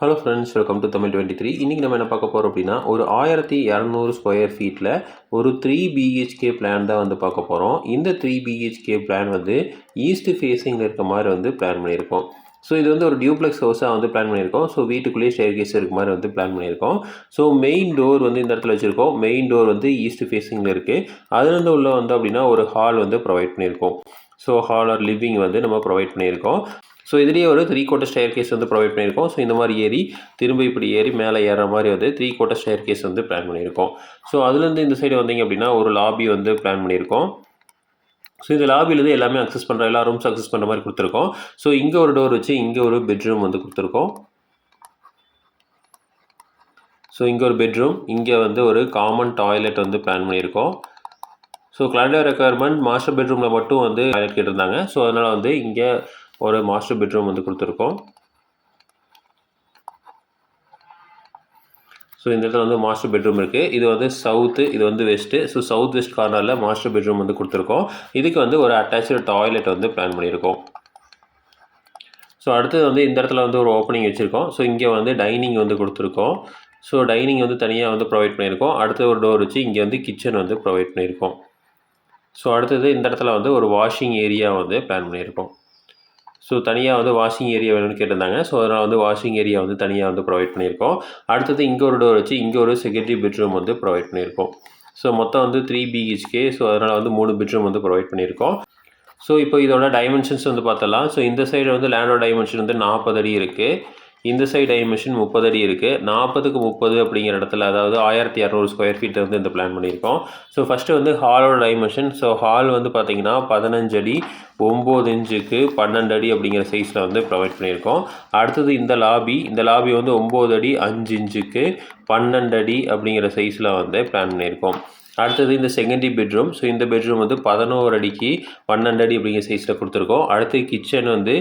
Hello friends, welcome to Tamil 23. இன்றைக்கி நம்ம என்ன பார்க்க போகிறோம் அப்படின்னா, ஒரு 1200 ஸ்கொயர் ஃபீட்டில் ஒரு 3 பிஹெச்கே பிளான் தான் வந்து பார்க்க போகிறோம். இந்த 3 பிஹெச்கே பிளான் வந்து ஈஸ்ட் ஃபேஸிங்கில் இருக்க மாதிரி வந்து பிளான் பண்ணியிருக்கோம். ஸோ இது வந்து ஒரு டியூப்ளெக்ஸ் ஹவுஸாக வந்து பிளான் பண்ணியிருக்கோம். ஸோ வீட்டுக்குள்ளேயே ஸ்டேர்கேஸ் இருக்க மாதிரி வந்து பிளான் பண்ணியிருக்கோம். ஸோ மெயின் டோர் வந்து இந்த இடத்துல வச்சுருக்கோம். மெயின் டோர் வந்து ஈஸ்ட் ஃபேஸிங்கில் இருக்குது. அதுலேருந்து உள்ள வந்து அப்படின்னா ஒரு ஹால் வந்து ப்ரொவைட் பண்ணியிருக்கோம். ஸோ ஹால் ஆர் லிவிங் வந்து நம்ம ப்ரொவைட் பண்ணியிருக்கோம். ஸோ இதுலேயே ஒரு 3 குவார்ட்டர் ஸ்டேர் கேஸ் வந்து ப்ரொவைட் பண்ணியிருக்கோம். ஸோ இந்த மாதிரி ஏறி திரும்ப இப்படி ஏறி மேலே ஏறுற மாதிரி வந்து 3 குவார்ட்டர் ஸ்டேர் கேஸ் வந்து பிளான் பண்ணியிருக்கோம். ஸோ அதுலேருந்து இந்த சைடு வந்தீங்க அப்படின்னா ஒரு லாபி வந்து பிளான் பண்ணியிருக்கோம். ஸோ இந்த லாபிலேருந்து எல்லாமே அக்சஸ் பண்ணுற எல்லா ரூம்ஸ் அக்சஸ் பண்ணுற மாதிரி கொடுத்துருக்கோம். ஸோ இங்கே ஒரு டோர் வச்சு இங்கே ஒரு பெட்ரூம் வந்து கொடுத்துருக்கோம். ஸோ இங்கே ஒரு பெட்ரூம், இங்கே வந்து ஒரு காமன் டாய்லெட் வந்து பிளான் பண்ணியிருக்கோம். ஸோ கிளைண்ட் ரெக்குயர்மெண்ட் மாஸ்டர் பெட்ரூமில் மட்டும் வந்து டாய்லெட் கேட்டிருந்தாங்க. ஸோ அதனால் வந்து இங்கே ஒரு மாஸ்டர் பெட்ரூம் வந்து கொடுத்துருக்கோம். ஸோ இந்த இடத்துல வந்து மாஸ்டர் பெட்ரூம் இருக்குது. இது வந்து சவுத்து, இது வந்து வெஸ்ட்டு. ஸோ சவுத் வெஸ்ட் கார்னரில் மாஸ்டர் பெட்ரூம் வந்து கொடுத்துருக்கோம். இதுக்கு வந்து ஒரு அட்டாச்சு டாய்லெட் வந்து பிளான் பண்ணியிருக்கோம். ஸோ அடுத்தது வந்து இந்த இடத்துல வந்து ஒரு ஓப்பனிங் வச்சுருக்கோம். ஸோ இங்கே வந்து டைனிங் வந்து கொடுத்துருக்கோம். ஸோ டைனிங் வந்து தனியாக வந்து ப்ரொவைட் பண்ணியிருக்கோம். அடுத்த ஒரு டோர் வச்சு இங்கே வந்து கிச்சன் வந்து ப்ரொவைட் பண்ணியிருக்கோம். ஸோ அடுத்தது இந்த இடத்துல வந்து ஒரு வாஷிங் ஏரியா வந்து பிளான் பண்ணியிருக்கோம். ஸோ தனியாக வந்து வாஷிங் ஏரியா வேணும்னு கேட்டிருந்தாங்க. ஸோ அதனால் வந்து வாஷிங் ஏரியா வந்து தனியாக வந்து ப்ரொவைட் பண்ணியிருக்கோம். அடுத்தது இங்கே ஒரு டோர் வச்சு இங்கே ஒரு செகண்டரி பெட்ரூம் வந்து ப்ரொவைட் பண்ணியிருக்கோம். ஸோ மொத்தம் வந்து 3 பிஹெச்கே. ஸோ அதனால் வந்து 3 பெட்ரூம் வந்து ப்ரொவைட் பண்ணியிருக்கோம். ஸோ இப்போ இதோட டைமென்ஷன்ஸ் வந்து பார்த்தலாம். ஸோ இந்த சைடு வந்து லேண்டோட டைமென்ஷன் வந்து 40 அடி இருக்குது. இந்த சைடு டைமென்ஷன் 30 அடி இருக்குது. 40க்கு 30 அப்படிங்கிற இடத்துல, அதாவது 1200 ஸ்கொயர் ஃபீட் வந்து இந்த பிளான் பண்ணியிருக்கோம். ஸோ ஃபஸ்ட்டு வந்து ஹாலோட டைமென்ஷன். ஸோ ஹால் வந்து பார்த்திங்கன்னா 15 அடி 9 இன்ச்சுக்கு 12 அடி அப்படிங்கிற சைஸில் வந்து ப்ரொவைட் பண்ணியிருக்கோம். அடுத்தது இந்த லாபி வந்து 9 அடி 5 இன்ச்சுக்கு 12 அடி அப்படிங்கிற சைஸில் வந்து பிளான் பண்ணியிருக்கோம். அடுத்தது இந்த செகண்டரி பெட்ரூம். ஸோ இந்த பெட்ரூம் வந்து 11 அடிக்கு 12 அடி அப்படிங்கிற சைஸில் கொடுத்துருக்கோம். அடுத்து கிச்சன் வந்து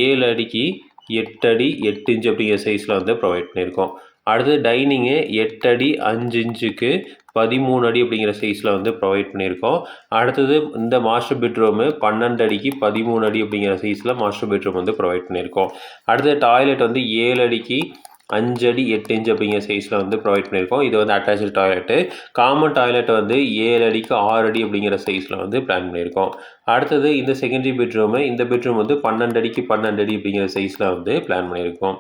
7 அடிக்கு 8 அடி 8 இன்ச்சு அப்படிங்கிற சைஸில் வந்து ப்ரொவைட் பண்ணியிருக்கோம். அடுத்தது டைனிங்கு 8 அடி 5 இன்ச்சுக்கு 13 அடி அப்படிங்கிற சைஸில் வந்து ப்ரொவைட் பண்ணியிருக்கோம். அடுத்தது இந்த மாஸ்டர் பெட்ரூமு 12 அடிக்கு 13 அடி அப்படிங்கிற சைஸில் மாஸ்டர் பெட்ரூம் வந்து ப்ரொவைட் பண்ணியிருக்கோம். அடுத்தது டாய்லெட் வந்து 7 அடிக்கு 5 அடி 8 இன்ச் அப்படிங்கிற சைஸில் வந்து ப்ரொவைட் பண்ணியிருக்கோம். இது வந்து அட்டாச்சு டாய்லெட்டு. காமன் டாய்லெட் வந்து 7 அடிக்கு 6 அடி அப்படிங்கிற சைஸில் வந்து பிளான் பண்ணியிருக்கோம். அடுத்தது இந்த செகண்டரி பெட்ரூமு, இந்த பெட்ரூம் வந்து 12 அடிக்கு 12 அடி அப்படிங்கிற சைஸில் வந்து பிளான் பண்ணியிருக்கோம்.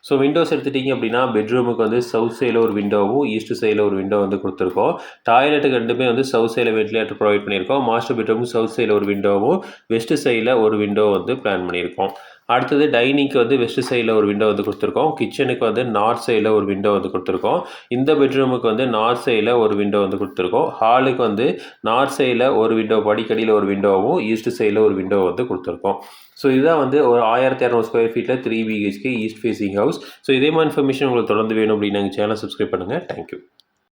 ஸோ விண்டோஸ் எடுத்துட்டிங்க அப்படின்னா பெட்ரூமுக்கு வந்து சவுத் சைடில் ஒரு விண்டோவும் ஈஸ்ட் சைடில் ஒரு விண்டோ வந்து கொடுத்துருக்கோம். டாய்லெட்டுக்கு ரெண்டுமே வந்து சவுத் சைடில் வென்டிலேட்டர் ப்ரொவைட் பண்ணியிருக்கோம். மாஸ்டர் பெட்ரூமுக்கு சவுத் சைடில் ஒரு விண்டோவும் வெஸ்ட் சைடில் ஒரு விண்டோ வந்து பிளான் பண்ணியிருக்கோம். அடுத்தது டைனிங்க்கு வந்து வெஸ்ட் சைடில் ஒரு விண்டோ வந்து கொடுத்துருக்கோம். கிச்சனுக்கு வந்து நார்த் சைடில் ஒரு விண்டோ வந்து கொடுத்துருக்கோம். இந்த பெட்ரூமுக்கு வந்து நார்த் சைடில் ஒரு விண்டோ வந்து கொடுத்துருக்கோம். ஹாலுக்கு வந்து நார்த் சைடில் ஒரு விண்டோ, படிக்கடியில் ஒரு விண்டோவும் ஈஸ்ட் சைடில் ஒரு விண்டோ வந்து கொடுத்துருக்கோம். ஸோ இதுதான் வந்து ஒரு 1200 ஸ்கொயர் ஃபீட்டில் 3 BHK east facing house. So இதே மாதிரி இன்ஃபர்மேஷன் உங்களுக்கு தொடர்ந்து வேணும் அப்படின்னு எங்கள் சேனல் சப்ஸ்கிரைப் பண்ணுங்கள். தேங்க்யூ.